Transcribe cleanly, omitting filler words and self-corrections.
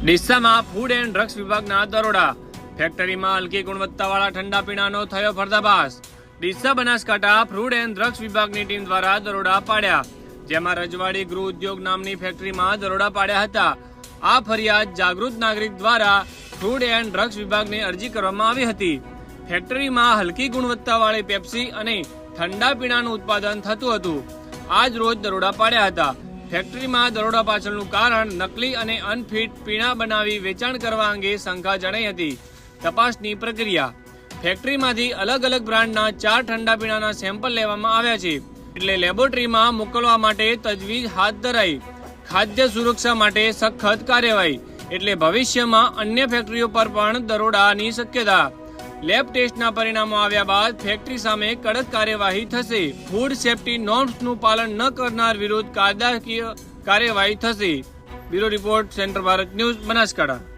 ડીસામાં food and drugs વિભાગના દરોડા, ફેક્ટરીમાં હલકી ગુણવત્તાવાળા ઠંડા પીણાનો થયો પર્દાફાશ। Deesa Banaskantha food and drugs વિભાગની ટીમ દ્વારા દરોડા પાડ્યા, જેમાં રજવાડી ગૃહ ઉદ્યોગ નામની ફેક્ટરીમાં દરોડા પાડ્યા હતા। આ ફરિયાદ જાગૃત નાગરિક દ્વારા ફૂડ એન્ડ ડ્રગ્સ વિભાગને અરજી કરવામાં આવી હતી। ફેક્ટરીમાં હલકી ગુણવત્તાવાળી પેપ્સી અને ઠંડા પીણાનું ઉત્પાદન થતું હતું। આજ રોજ દરોડા પાડ્યા હતા। ફેક્ટરીમાં દરોડા પાછળનું કારણ નકલી અને અનફિટ પીણા બનાવી વેચાણ કરવા અંગે શંકા જણાઈ હતી। તપાસની પ્રક્રિયા, ફેક્ટરીમાંથી અલગ અલગ બ્રાન્ડના 4 ઠંડા પીણાના સેમ્પલ લેવામાં આવ્યા છે, એટલે લેબોરેટરીમાં મોકલવા માટે તજવીજ હાથ ધરાઈ। ખાદ્ય સુરક્ષા માટે સખત કાર્યવાહી, એટલે ભવિષ્યમાં અન્ય ફેક્ટરીઓ પર પણ દરોડાની શક્યતા। લેબ ટેસ્ટના પરિણામો આવ્યા બાદ ફેક્ટરી સામે કડક કાર્યવાહી થશે। ફૂડ સેફ્ટી નોર્મ્સનું પાલન ન કરનાર વિરુદ્ધ કાયદાકીય કાર્યવાહી થશે। Bureau report, central Bharat news, Banaskantha.